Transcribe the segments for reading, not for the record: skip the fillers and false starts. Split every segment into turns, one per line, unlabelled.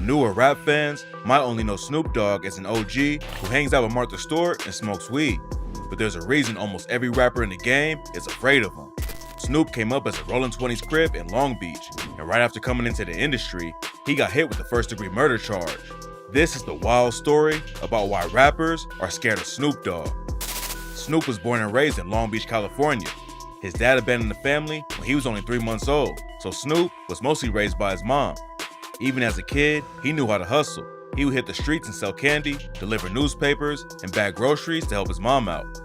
newer rap fans might only know Snoop Dogg as an OG who hangs out with Martha Stewart and smokes weed. But there's a reason almost every rapper in the game is afraid of him. Snoop came up as a Rolling 20s Crip in Long Beach, and right after coming into the industry, he got hit with the first-degree murder charge. This is the wild story about why rappers are scared of Snoop Dogg. Snoop was born and raised in Long Beach, California. His dad abandoned the family when he was only 3 months old, so Snoop was mostly raised by his mom. Even as a kid, he knew how to hustle. He would hit the streets and sell candy, deliver newspapers, and bag groceries to help his mom out.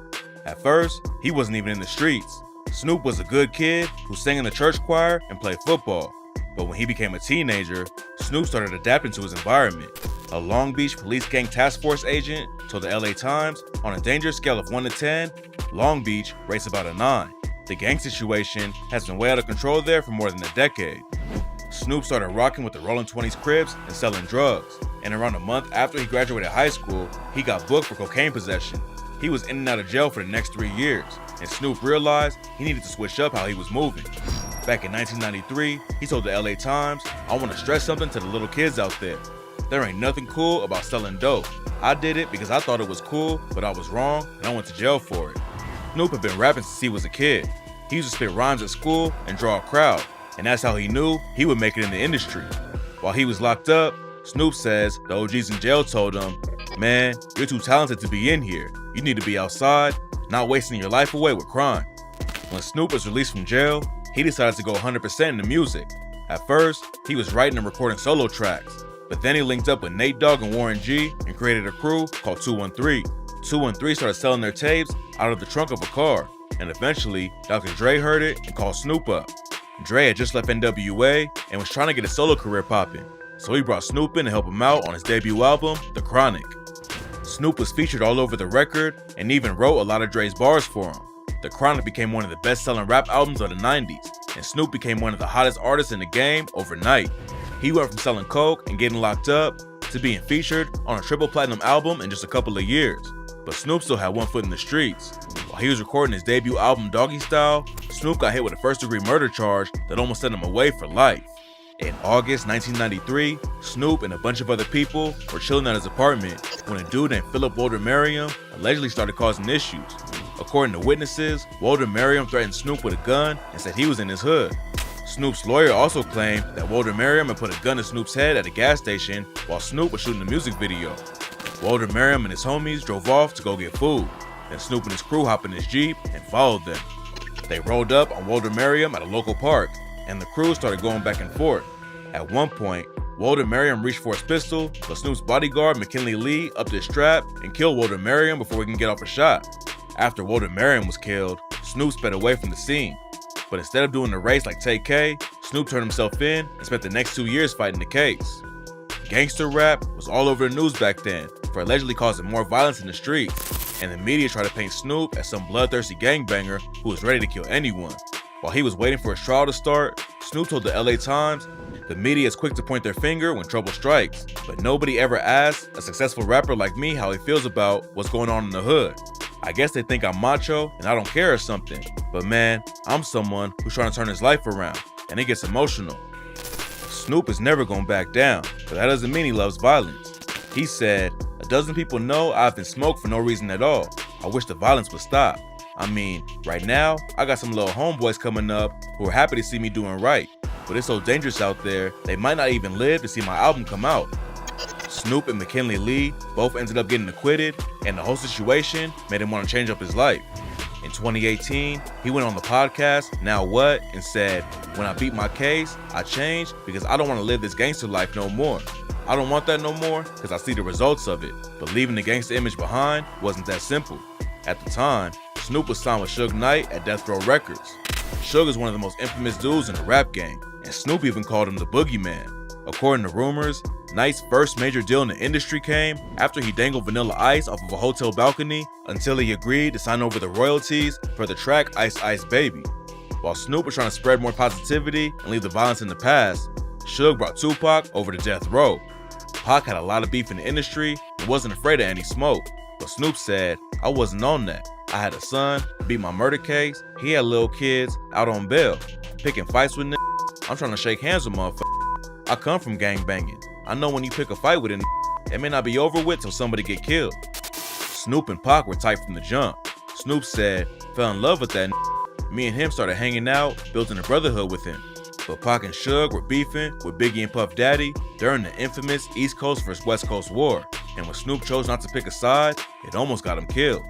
At first, he wasn't even in the streets. Snoop was a good kid who sang in the church choir and played football. But when he became a teenager, Snoop started adapting to his environment. A Long Beach police gang task force agent told the LA Times, on a danger scale of 1 to 10, Long Beach rates about a 9. The gang situation has been way out of control there for more than a decade. Snoop started rocking with the Rolling 20s Crips and selling drugs. And around a month after he graduated high school, he got booked for cocaine possession. He was in and out of jail for the next 3 years, and Snoop realized he needed to switch up how he was moving. Back in 1993, he told the LA Times, "I want to stress something to the little kids out there. There ain't nothing cool about selling dope. I did it because I thought it was cool, but I was wrong, and I went to jail for it." Snoop had been rapping since he was a kid. He used to spit rhymes at school and draw a crowd, and that's how he knew he would make it in the industry. While he was locked up, Snoop says the OGs in jail told him, "Man, you're too talented to be in here. You need to be outside, not wasting your life away with crime." When Snoop was released from jail, he decided to go 100% into music. At first, he was writing and recording solo tracks, but then he linked up with Nate Dogg and Warren G and created a crew called 213. 213 started selling their tapes out of the trunk of a car, and eventually, Dr. Dre heard it and called Snoop up. Dre had just left NWA and was trying to get his solo career popping, so he brought Snoop in to help him out on his debut album, The Chronic. Snoop was featured all over the record and even wrote a lot of Dre's bars for him. The Chronic became one of the best-selling rap albums of the 90s, and Snoop became one of the hottest artists in the game overnight. He went from selling coke and getting locked up to being featured on a triple platinum album in just a couple of years. But Snoop still had one foot in the streets. While he was recording his debut album Doggy Style, Snoop got hit with a first-degree murder charge that almost sent him away for life. In August 1993, Snoop and a bunch of other people were chilling at his apartment when a dude named Philip Walter Merriam allegedly started causing issues. According to witnesses, Walter Merriam threatened Snoop with a gun and said he was in his hood. Snoop's lawyer also claimed that Walter Merriam had put a gun to Snoop's head at a gas station while Snoop was shooting a music video. Walter Merriam and his homies drove off to go get food. Then Snoop and his crew hopped in his Jeep and followed them. They rolled up on Walter Merriam at a local park, and the crew started going back and forth. At one point, Walter Merriam reached for his pistol, but Snoop's bodyguard McKinley Lee upped his strap and killed Walter Merriam before he can get off a shot. After Walter Merriam was killed, Snoop sped away from the scene. But instead of doing the race like Tay-K, Snoop turned himself in and spent the next 2 years fighting the case. Gangster rap was all over the news back then for allegedly causing more violence in the streets, and the media tried to paint Snoop as some bloodthirsty gangbanger who was ready to kill anyone. While he was waiting for his trial to start, Snoop told the LA Times, "The media is quick to point their finger when trouble strikes, but nobody ever asks a successful rapper like me how he feels about what's going on in the hood. I guess they think I'm macho and I don't care or something, but man, I'm someone who's trying to turn his life around," and it gets emotional. Snoop is never going back down, but that doesn't mean he loves violence. He said, "A dozen people know I've been smoked for no reason at all. I wish the violence would stop. I mean, right now, I got some little homeboys coming up who are happy to see me doing right, but it's so dangerous out there, they might not even live to see my album come out." Snoop and McKinley Lee both ended up getting acquitted, and the whole situation made him want to change up his life. In 2018, he went on the podcast, Now What, and said, "When I beat my case, I changed because I don't want to live this gangster life no more. I don't want that no more because I see the results of it, but leaving the gangster image behind wasn't that simple." At the time, Snoop was signed with Suge Knight at Death Row Records. Suge is one of the most infamous dudes in the rap game, and Snoop even called him the Boogeyman. According to rumors, Knight's first major deal in the industry came after he dangled Vanilla Ice off of a hotel balcony until he agreed to sign over the royalties for the track Ice Ice Baby. While Snoop was trying to spread more positivity and leave the violence in the past, Suge brought Tupac over to Death Row. Pac had a lot of beef in the industry and wasn't afraid of any smoke, but Snoop said, "I wasn't on that. I had a son, beat my murder case, he had little kids out on bail, picking fights with niggas. I'm trying to shake hands with motherfuckers. I come from gang banging. I know when you pick a fight with a it may not be over with till somebody get killed. Snoop and Pac were tight from the jump. Snoop said, fell in love with that. Me and him started hanging out, building a brotherhood with him. But Pac and Suge were beefing with Biggie and Puff Daddy during the infamous East Coast vs West Coast war, and when Snoop chose not to pick a side, it almost got him killed.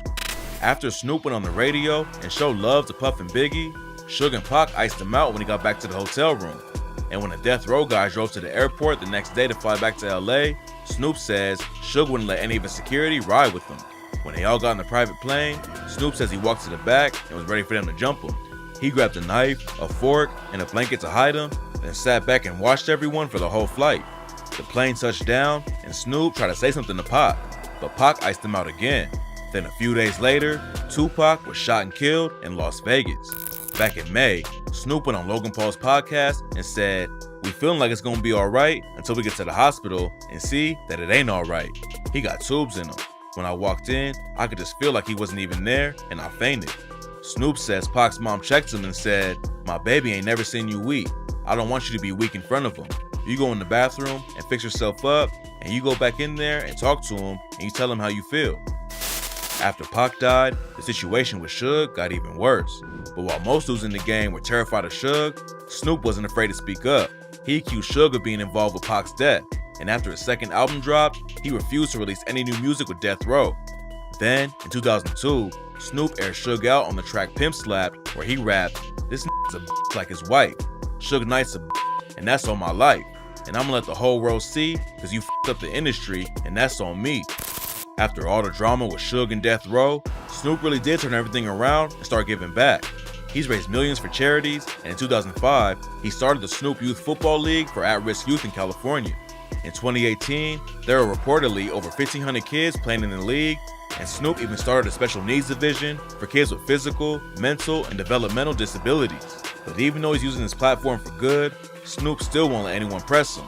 After Snoop went on the radio and showed love to Puff and Biggie, Suge and Pac iced him out when he got back to the hotel room. And when the Death Row guys drove to the airport the next day to fly back to LA, Snoop says Suge wouldn't let any of his security ride with them. When they all got in the private plane, Snoop says he walked to the back and was ready for them to jump him. He grabbed a knife, a fork, and a blanket to hide him, then sat back and watched everyone for the whole flight. The plane touched down, and Snoop tried to say something to Pac, but Pac iced him out again. Then a few days later, 2pac was shot and killed in Las Vegas. Back in May, Snoop went on Logan Paul's podcast and said, "We feeling like it's gonna be alright until we get to the hospital and see that it ain't alright." He got tubes in him. When I walked in, I could just feel like he wasn't even there, and I fainted. Snoop says Pac's mom checked him and said, "My baby ain't never seen you weak. I don't want you to be weak in front of him. You go in the bathroom and fix yourself up, and you go back in there and talk to him, and you tell him how you feel." After Pac died, the situation with Suge got even worse. But while most dudes in the game were terrified of Suge, Snoop wasn't afraid to speak up. He accused Suge of being involved with Pac's death, and after his second album dropped, he refused to release any new music with Death Row. Then, in 2002, Snoop aired Suge out on the track Pimp Slapped, where he rapped, "This is a bitch like his wife. Suge Knight's a bitch, and that's on my life. And I'm gonna let the whole world see, cause you f***ed up the industry, and that's on me." After all the drama with Suge and Death Row, Snoop really did turn everything around and start giving back. He's raised millions for charities, and in 2005, he started the Snoop Youth Football League for at-risk youth in California. In 2018, there were reportedly over 1,500 kids playing in the league, and Snoop even started a special needs division for kids with physical, mental, and developmental disabilities. But even though he's using his platform for good, Snoop still won't let anyone press him.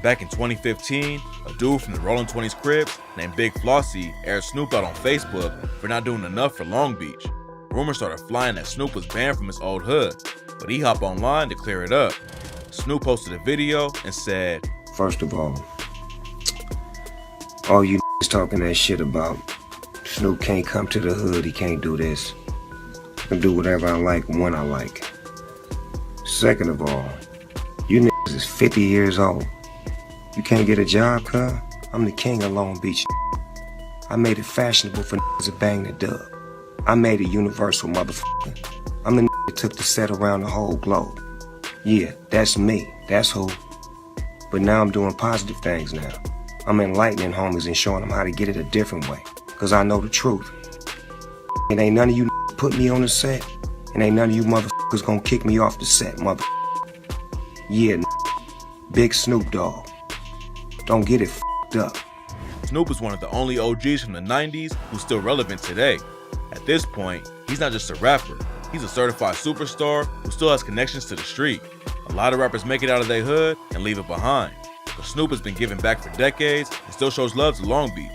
Back in 2015, a dude from the Rolling 20s Crips named Big Flossie aired Snoop out on Facebook for not doing enough for Long Beach. Rumors started flying that Snoop was banned from his old hood, but he hopped online to clear it up. Snoop posted a video and said,
"First of all you talking that shit about Snoop can't come to the hood, he can't do this. I can do whatever I like when I like. Second of all, you niggas is 50 years old. You can't get a job, cuz? I'm the king of Long Beach. I made it fashionable for niggas to bang the dub. I made it universal, motherfucker. I'm the nigga that took the set around the whole globe. Yeah, that's me. That's who. But now I'm doing positive things now. I'm enlightening homies and showing them how to get it a different way. Cause I know the truth. It ain't none of you put me on the set. And ain't none of you motherfuckers gonna kick me off the set, mother. Yeah, Big Snoop Dogg. Don't get it f***ed up.
Snoop is one of the only OGs from the 90s who's still relevant today. At this point, he's not just a rapper, he's a certified superstar who still has connections to the street. A lot of rappers make it out of their hood and leave it behind. But Snoop has been giving back for decades and still shows love to Long Beach.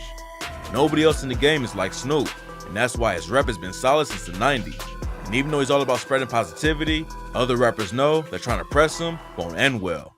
Nobody else in the game is like Snoop, and that's why his rep has been solid since the 90s. And even though he's all about spreading positivity, other rappers know that trying to press him won't end well.